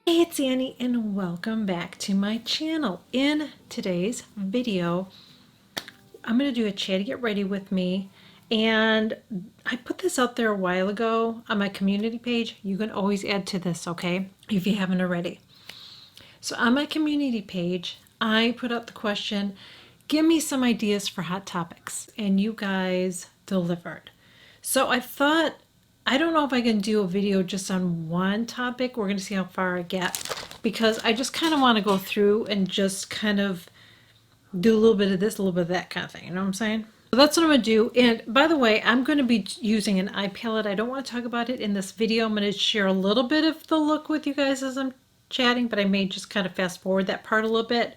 Hey, it's Annie and welcome back to my channel. In today's video, I'm going to do a chatty get ready with me, and I put this out there a while ago on my community page. You can always add to this, okay, if you haven't already. So on my community page, I put out the question, give me some ideas for hot topics, and you guys delivered. So I thought, I don't know if I can do a video just on one topic. We're going to see how far I get, because I just kind of want to go through and just kind of do a little bit of this, a little bit of that kind of thing. You know what I'm saying? So that's what I'm going to do. And by the way, I'm going to be using an eye palette. I don't want to talk about it in this video. I'm going to share a little bit of the look with you guys as I'm chatting, but I may just kind of fast forward that part a little bit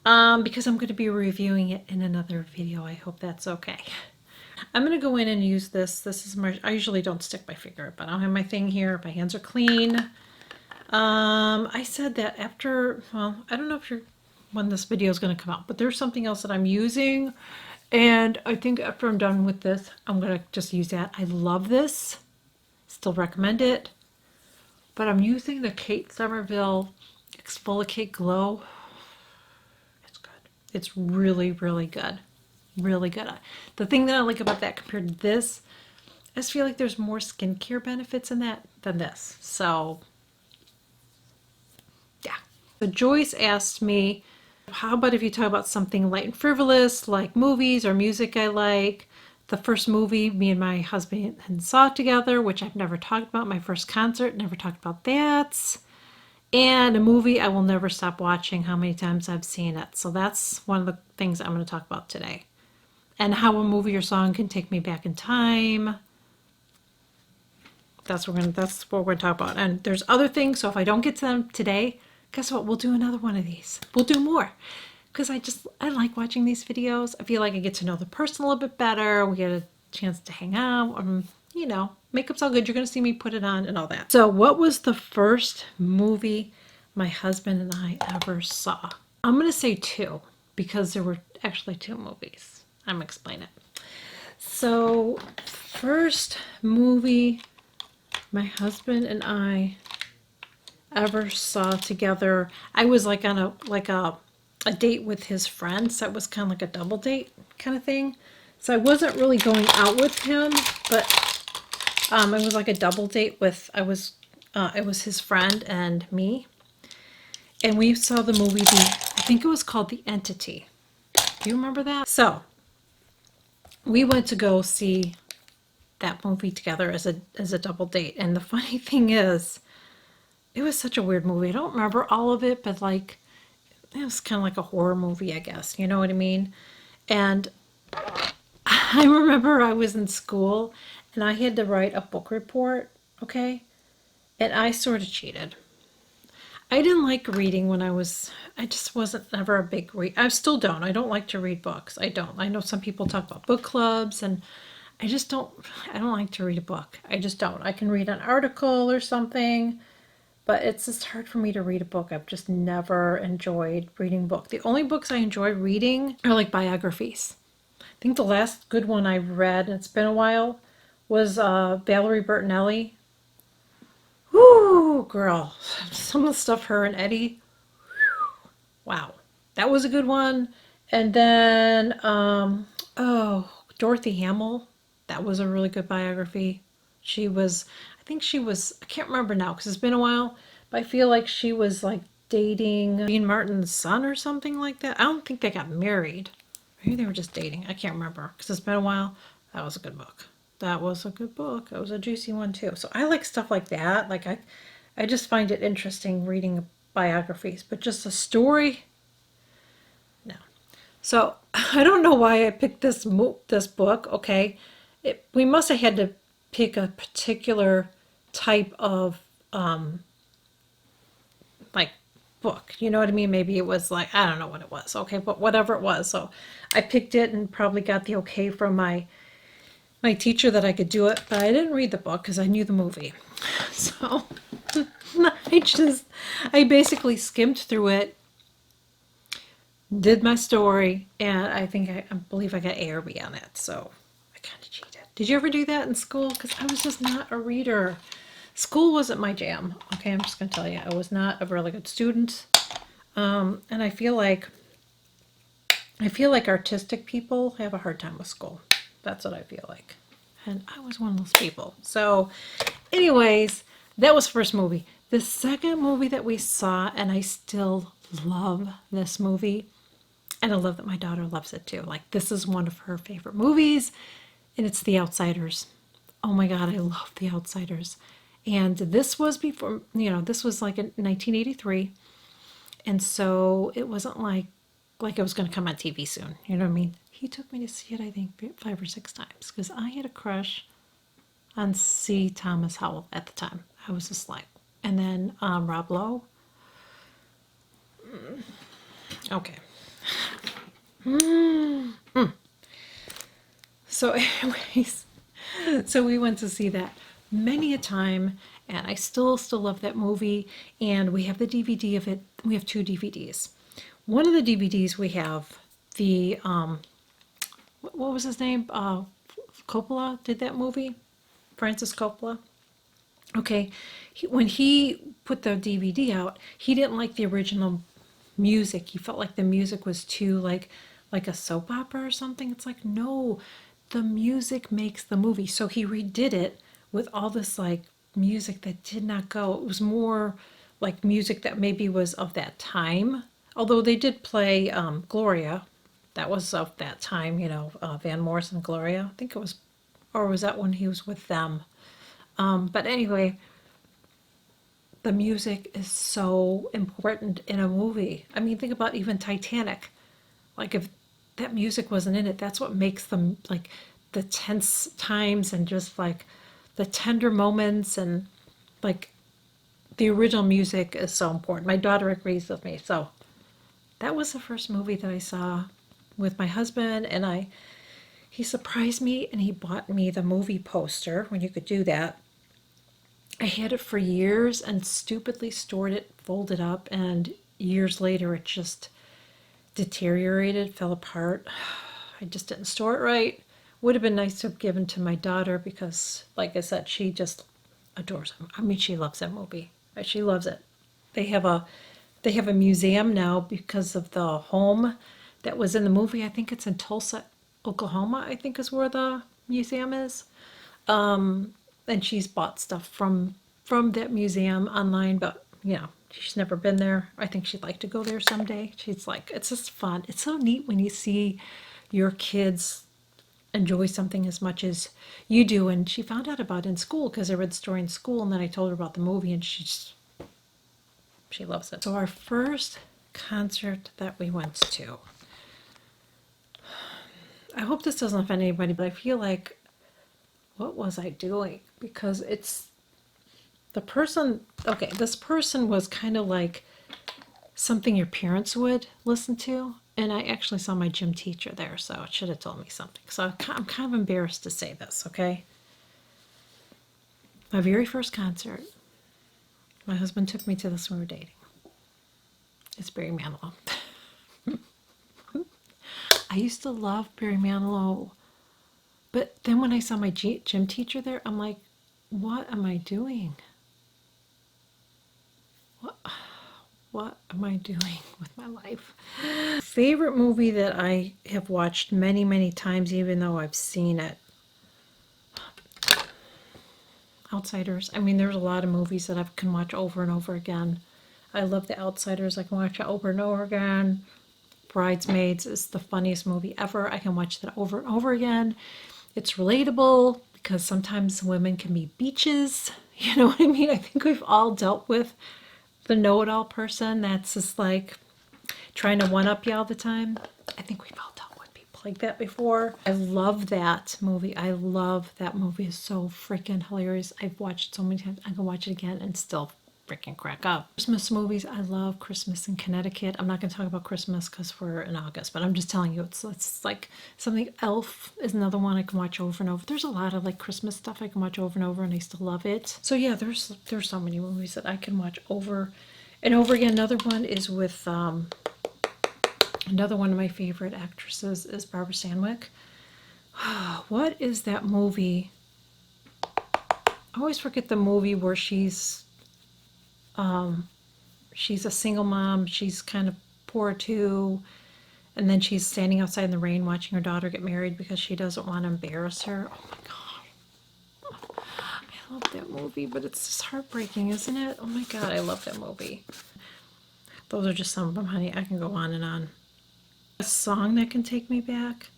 because I'm going to be reviewing it in another video. I hope that's okay. I'm going to go in and use this. This is my, I usually don't stick my finger, but I'll have my thing here. My hands are clean. I said that after, well, I don't know if you're, when this video is going to come out, but there's something else that I'm using. And I think after I'm done with this, I'm going to just use that. I love this. Still recommend it. But I'm using the Kate Somerville Exfoliate Glow. It's good. It's really, really good. Really good. The thing that I like about that compared to this, I just feel like there's more skincare benefits in that than this. So, yeah. So Joyce asked me, how about if you talk about something light and frivolous, like movies or music I like? The first movie me and my husband saw together, which I've never talked about, my first concert, never talked about that. And a movie I will never stop watching, how many times I've seen it. So that's one of the things I'm going to talk about today. And how a movie or song can take me back in time. That's what we're going to talk about. And there's other things, so if I don't get to them today, guess what? We'll do another one of these. We'll do more. Because I like watching these videos. I feel like I get to know the person a little bit better. We get a chance to hang out. You know, makeup's all good. You're going to see me put it on and all that. So what was the first movie my husband and I ever saw? I'm going to say two, because there were actually two movies. I'm going to explain it. So first movie my husband and I ever saw together, I was like on a date with his friends. So it was kind of like a double date kind of thing. So I wasn't really going out with him, but it was like a double date with, it was his friend and me. And we saw the movie, I think it was called The Entity. Do you remember that? So we went to go see that movie together as a double date. And the funny thing is, it was such a weird movie. I don't remember all of it, but like, it was kind of like a horror movie, I guess. You know what I mean? And I remember I was in school and I had to write a book report, okay? And I sort of cheated. I didn't like reading when I just wasn't ever a big read. I still don't. I don't like to read books. I don't. I know some people talk about book clubs, and I just don't, I don't like to read a book. I just don't. I can read an article or something, but it's just hard for me to read a book. I've just never enjoyed reading books. The only books I enjoy reading are like biographies. I think the last good one I read, and it's been a while, was Valerie Bertinelli. Whoo, girl. Some of the stuff her and Eddie, wow. That was a good one. And then, Dorothy Hamill. That was a really good biography. She was, I think she was, I can't remember now because it's been a while, but I feel like she was like dating Dean Martin's son or something like that. I don't think they got married. Maybe they were just dating. I can't remember because it's been a while. That was a good book. That was a good book. That was a juicy one too. So I like stuff like that. Like I just find it interesting reading biographies, but just a story, no. So I don't know why I picked this book. Okay, we must have had to pick a particular type of like book. You know what I mean? Maybe it was like, I don't know what it was. Okay, but whatever it was. So I picked it and probably got the okay from my teacher that I could do it, but I didn't read the book because I knew the movie. So I basically skimmed through it, did my story, and I think I believe I got A or B on it. So I kind of cheated. Did you ever do that in school? Because I was just not a reader. School wasn't my jam. Okay, I'm just gonna tell you, I was not a really good student. And I feel like artistic people have a hard time with school. That's what I feel like. And I was one of those people. So, anyways, that was the first movie. The second movie that we saw, and I still love this movie, and I love that my daughter loves it too. Like, this is one of her favorite movies, and it's The Outsiders. Oh my God, I love The Outsiders. And this was before, this was like in 1983. And so it wasn't like it was going to come on TV soon. You know what I mean? He took me to see it, I think, 5 or 6 times because I had a crush on C. Thomas Howell at the time. I was just like, and then Rob Lowe. Okay. So, anyways, so we went to see that many a time, and I still love that movie. And we have the DVD of it. We have 2 DVDs. One of the DVDs we have the what was his name? Coppola did that movie. Francis Coppola. Okay, when he put the DVD out, he didn't like the original music. He felt like the music was too like a soap opera or something. It's like, no, the music makes the movie. So he redid it with all this like music that did not go. It was more like music that maybe was of that time. Although they did play Gloria, that was of that time, Van Morrison, Gloria. I think it was, or was that when he was with them? But anyway, the music is so important in a movie. I mean, think about even Titanic. Like, if that music wasn't in it, that's what makes them like the tense times and just like the tender moments, and like the original music is so important. My daughter agrees with me. So that was the first movie that I saw with my husband, and he surprised me and he bought me the movie poster when you could do that. I had it for years and stupidly stored it folded up, and years later it just deteriorated, fell apart. I just didn't store it right. Would have been nice to have given to my daughter because, like I said, she just adores him. I mean, she loves that movie. She loves it. They have a they have a museum now because of the home that was in the movie. I think it's in Tulsa, Oklahoma, I think is where the museum is. And she's bought stuff from that museum online, but she's never been there. I think she'd like to go there someday. She's like, it's just fun. It's so neat when you see your kids enjoy something as much as you do. And she found out about it in school because I read the story in school, and then I told her about the movie, and she loves it. So our first concert that we went to, I hope this doesn't offend anybody, but I feel like, what was I doing? Because it's the person, okay, this person was kind of like something your parents would listen to. And I actually saw my gym teacher there, so it should have told me something. So I'm kind of embarrassed to say this, okay? My very first concert, my husband took me to this when we were dating. It's Barry Manilow. I used to love Barry Manilow. But then when I saw my gym teacher there, I'm like, what am I doing? What am I doing with my life? Favorite movie that I have watched many, many times, even though I've seen it. Outsiders. I mean, there's a lot of movies that I can watch over and over again. I love The Outsiders. I can watch it over and over again. Bridesmaids is the funniest movie ever. I can watch that over and over again. It's relatable because sometimes women can be beaches. You know what I mean? I think we've all dealt with the know-it-all person that's just like trying to one-up you all the time. I think we've all dealt with people like that before. I love that movie. I love that movie. It's so freaking hilarious. I've watched it so many times. I can watch it again and still freaking crack up. Christmas movies. I love Christmas in Connecticut. I'm not going to talk about Christmas because we're in August, but I'm just telling you, it's like something. Elf is another one I can watch over and over. There's a lot of like Christmas stuff I can watch over and over, and I still love it. So yeah, there's so many movies that I can watch over and over again. Another one is with another one of my favorite actresses is Barbara Stanwyck. What is that movie I always forget the movie where she's a single mom. She's kind of poor too. And then she's standing outside in the rain watching her daughter get married because she doesn't want to embarrass her. Oh my God. I love that movie, but it's just heartbreaking, isn't it? Oh my God, I love that movie. Those are just some of them, honey. I can go on and on. A song that can take me back.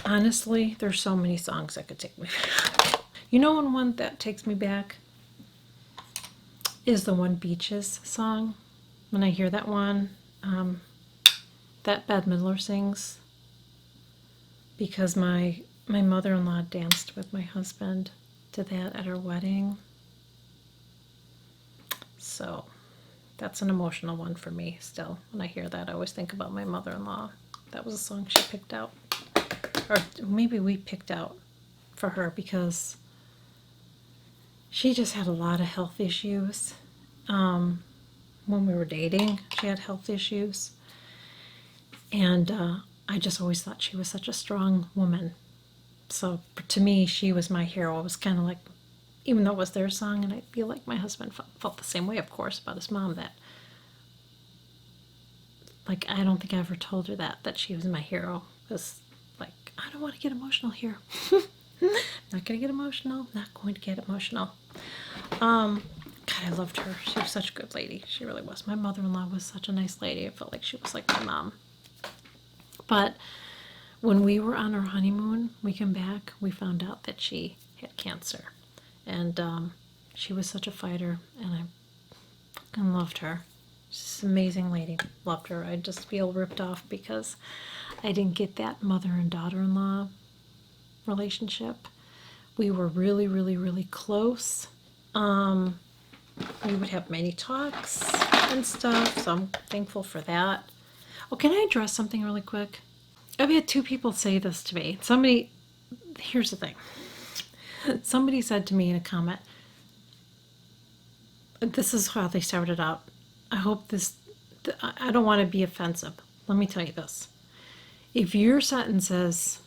Honestly, there's so many songs that could take me back. You know, one that takes me back is the one Beaches song. When I hear that one, that Bette Midler sings, because my mother-in-law danced with my husband to that at our wedding. So that's an emotional one for me still. When I hear that, I always think about my mother-in-law. That was a song she picked out. Or maybe we picked out for her because she just had a lot of health issues. When we were dating, she had health issues. And I just always thought she was such a strong woman. So to me, she was my hero. It was kind of like, even though it was their song, and I feel like my husband felt the same way, of course, about his mom, that, like, I don't think I ever told her that she was my hero. Because, like, I don't want to get emotional here. Not going to get emotional. Not going to get emotional. God, I loved her. She was such a good lady. She really was. My mother-in-law was such a nice lady. I felt like she was like my mom. But when we were on our honeymoon, we came back, we found out that she had cancer. And she was such a fighter, and I fucking loved her. She's an amazing lady. Loved her. I just feel ripped off because I didn't get that mother and daughter-in-law relationship. We were really, really, really close. We would have many talks and stuff, so I'm thankful for that. Oh, can I address something really quick? I've had two people say this to me. Here's the thing. Somebody said to me in a comment, this is how they started out. I don't want to be offensive. Let me tell you this. If your sentence says,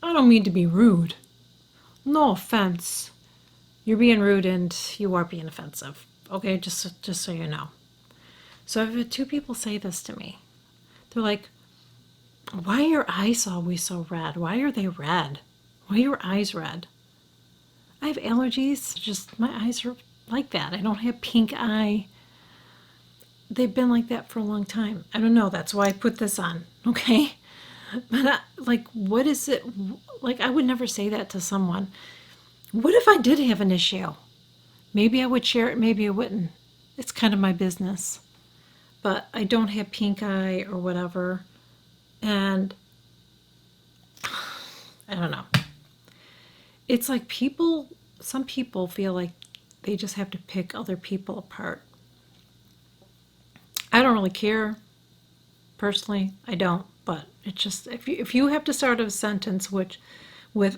I don't mean to be rude, no offense, you're being rude and you are being offensive. Okay, just so you know. So I've had two people say this to me. They're like, why are your eyes always so red? Why are they red? Why are your eyes red? I have allergies. Just my eyes are like that. I don't have pink eye. They've been like that for a long time. I don't know. That's why I put this on. Okay. But what is it? Like, I would never say that to someone. What if I did have an issue? Maybe I would share it. Maybe I wouldn't. It's kind of my business. But I don't have pink eye or whatever. And I don't know. It's like some people feel like they just have to pick other people apart. I don't really care. Personally, I don't. But it's just, if you have to start a sentence with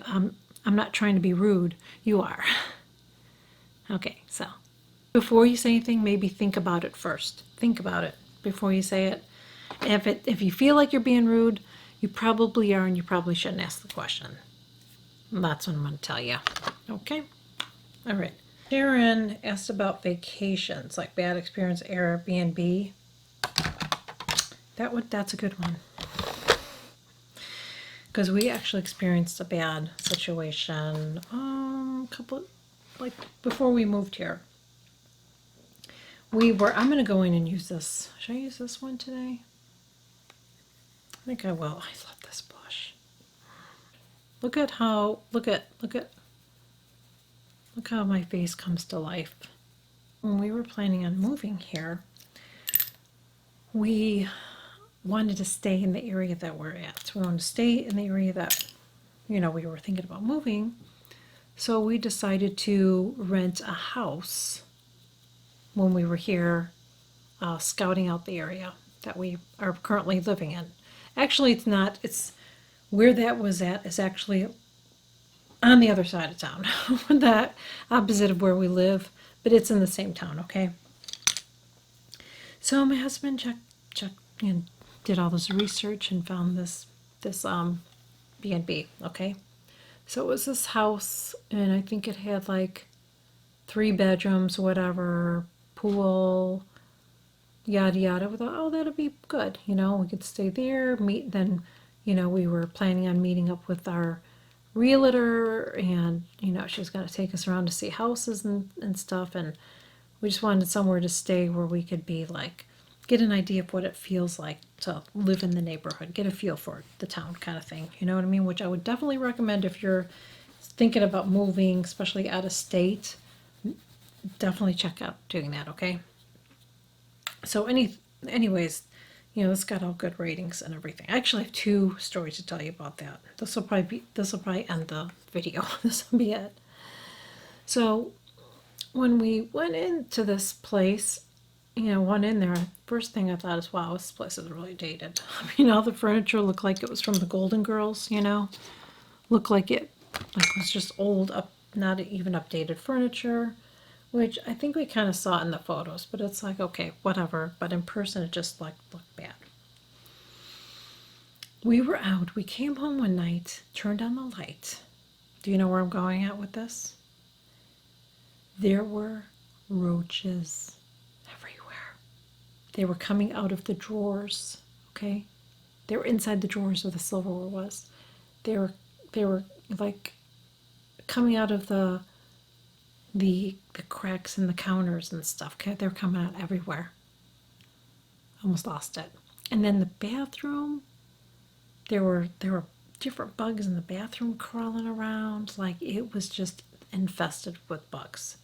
I'm not trying to be rude, you are. Okay, so before you say anything, maybe think about it first. Think about it before you say it. If you feel like you're being rude, you probably are, and you probably shouldn't ask the question. And that's what I'm going to tell you. Okay? All right. Sharon asked about vacations, like bad experience Airbnb. That's a good one. Because we actually experienced a bad situation before we moved here. I'm going to go in and use this. Should I use this one today? I think I will. I love this blush. Look how my face comes to life. When we were planning on moving here, we wanted to stay in the area that we're at. We wanted to stay in the area that, we were thinking about moving. So we decided to rent a house when we were here scouting out the area that we are currently living in. Actually, it's not. It's where that was at is actually on the other side of town, the opposite of where we live, but it's in the same town, okay? So my husband checked and did all this research and found this B&B, okay? So it was this house, and I think it had like 3 bedrooms, whatever, pool, yada yada. We thought, oh, that'll be good. We could stay there, meet. Then, we were planning on meeting up with our realtor, and she was going to take us around to see houses and stuff. And we just wanted somewhere to stay where we could be like, get an idea of what it feels like to live in the neighborhood, get a feel for the town kind of thing. You know what I mean? Which I would definitely recommend if you're thinking about moving, especially out of state. Definitely check out doing that, okay? So anyways, it's got all good ratings and everything. I actually have 2 stories to tell you about that. This will probably end the video. This will be it. So when we went into this place, went in there, first thing I thought is, wow, this place is really dated. I mean, all the furniture looked like it was from the Golden Girls, looked like it was just old, not even updated furniture, which I think we kind of saw in the photos, but it's like, okay, whatever. But in person, it just looked bad. We were out. We came home one night, turned on the light. Do you know where I'm going at with this? There were roaches everywhere. They were coming out of the drawers, okay? They were inside the drawers where the silverware was. They were like coming out of the cracks in the counters and stuff. Okay, they're coming out everywhere. Almost lost it. And then the bathroom, there were different bugs in the bathroom crawling around. Like it was just infested with bugs.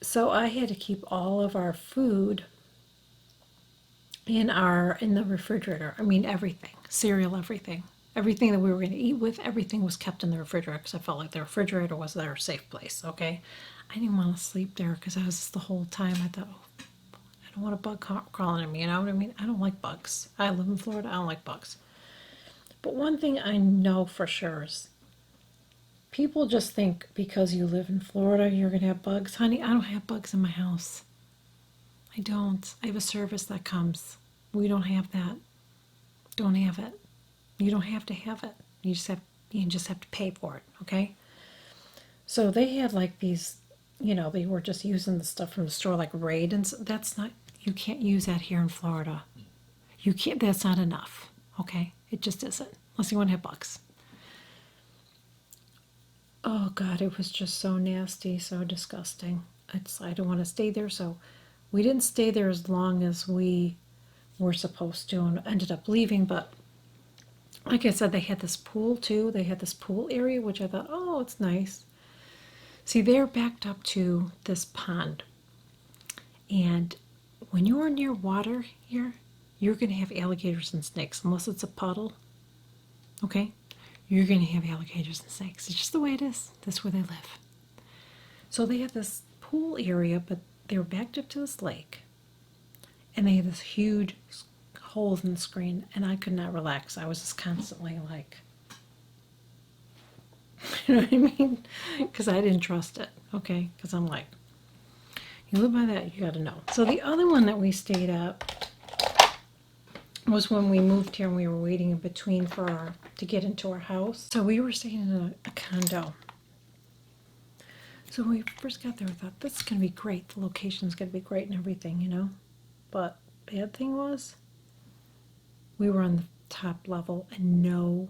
So I had to keep all of our food in the refrigerator. I mean everything, cereal, everything. Everything that we were going to eat with, everything was kept in the refrigerator because I felt like the refrigerator was our safe place, okay? I didn't want to sleep there because I was the whole time, I thought, oh, I don't want a bug crawling at me, you know what I mean? I don't like bugs. I live in Florida, I don't like bugs. But one thing I know for sure is people just think because you live in Florida, you're going to have bugs. Honey, I don't have bugs in my house. I don't. I have a service that comes. We don't have that. Don't have it. You don't have to have it. You just have to pay for it, okay? So they had like these, they were just using the stuff from the store like Raid, and that's not, you can't use that here in Florida. You can't, that's not enough, okay? It just isn't, unless you want to have bugs. Oh God, it was just so nasty, so disgusting. I don't want to stay there, so we didn't stay there as long as we were supposed to and ended up leaving, but like I said, they had this pool too. They had this pool area, which I thought, oh, it's nice. See, they're backed up to this pond. And when you're near water here, you're going to have alligators and snakes, unless it's a puddle. Okay? You're going to have alligators and snakes. It's just the way it is. That's where they live. So they had this pool area, but they were backed up to this lake. And they had this huge hole in the screen, and I could not relax. I was just constantly like, you know what I mean? Because I didn't trust it, okay? Because I'm like, you live by that, you got to know. So the other one that we stayed at was when we moved here and we were waiting in between to get into our house. So we were staying in a condo. So when we first got there, we thought, this is going to be great. The location's going to be great and everything, But bad thing was, we were on the top level and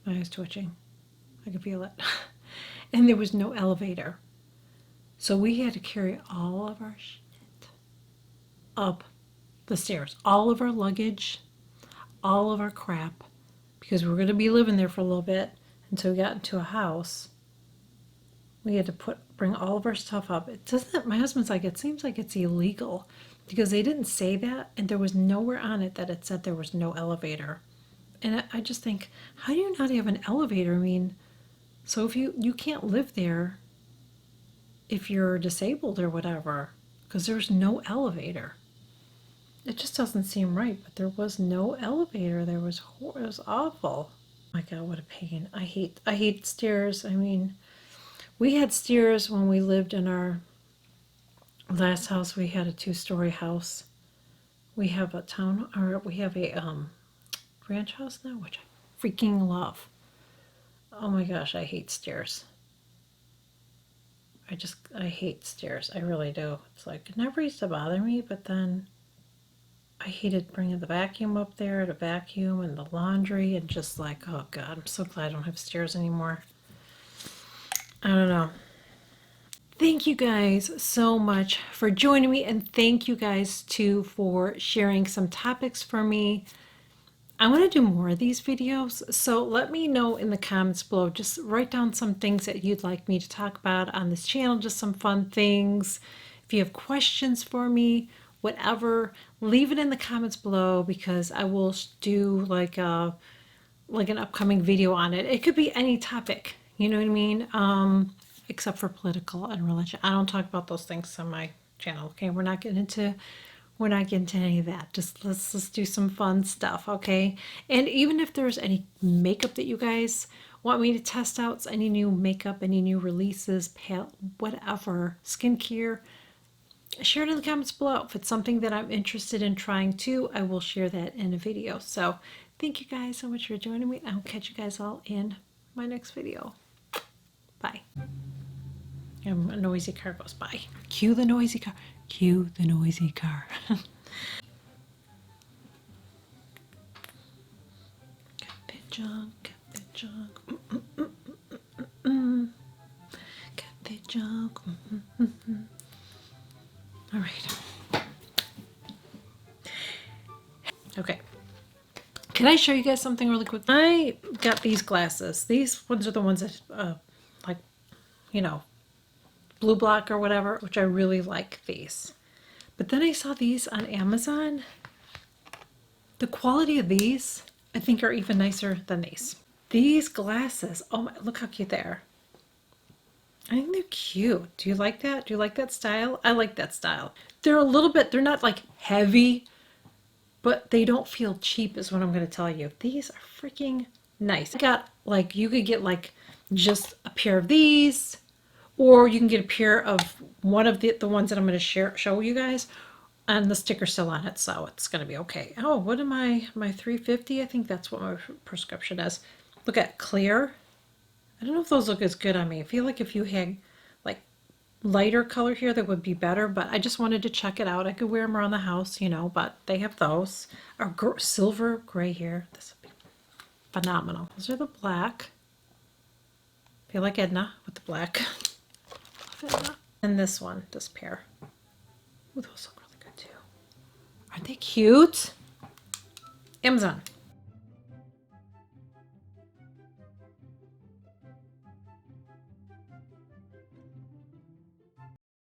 I was twitching. I could feel it. And there was no elevator. So we had to carry all of our shit up the stairs. All of our luggage, all of our crap, because we were going to be living there for a little bit until we got into a house. We had to bring all of our stuff up. My husband's like, it seems like it's illegal because they didn't say that, and there was nowhere on it that it said there was no elevator. And I just think, how do you not have an elevator? I mean, so if you can't live there if you're disabled or whatever, because there's no elevator. It just doesn't seem right, but there was no elevator. It was awful. Oh my God, what a pain. I hate stairs. I mean, we had stairs when we lived in our last house. We had a 2-story house. We have a ranch house now, which I freaking love. Oh my gosh, I hate stairs. I hate stairs. I really do. It's like, it never used to bother me, but then I hated bringing the vacuum up there to vacuum and the laundry and just like, oh God, I'm so glad I don't have stairs anymore. I don't know. Thank you guys so much for joining me, and thank you guys too for sharing some topics for me. I want to do more of these videos, so let me know in the comments below. Just write down some things that you'd like me to talk about on this channel, just some fun things. If you have questions for me, whatever, leave it in the comments below because I will do like an upcoming video on it. It could be any topic, you know what I mean? Except for political and religion. I don't talk about those things on my channel. Okay, we're not getting into any of that. Just let's do some fun stuff, okay? And even if there's any makeup that you guys want me to test out, any new makeup, any new releases, whatever, skincare, share it in the comments below. If it's something that I'm interested in trying too, I will share that in a video. So thank you guys so much for joining me. I'll catch you guys all in my next video. Bye. A noisy car goes by. Cue the noisy car. Cue the noisy car. Cat junk, cat junk. Cat junk. All right. Okay. Can I show you guys something really quick? I got these glasses. These ones are the ones that, like, you know, Blue Block or whatever, which I really like these. But then I saw these on Amazon. The quality of these, I think, are even nicer than these. These glasses, oh my, look how cute they are. I think they're cute. Do you like that? Do you like that style? I like that style. They're a little bit, they're not like heavy, but they don't feel cheap is what I'm going to tell you. These are freaking nice. I got like, you could get like just a pair of these, or you can get a pair of one of the ones that I'm going to show you guys, and the sticker's still on it, so it's going to be okay. Oh, what am I, my 350? I think that's what my prescription is. Look at clear. I don't know if those look as good on me. I feel like if you had like lighter color here, that would be better, but I just wanted to check it out. I could wear them around the house, you know, but they have those. Or silver gray here. This would be phenomenal. Those are the black. I feel like Edna with the black. Edna. And this one, this pair. Ooh, those look really good too. Aren't they cute? Amazon.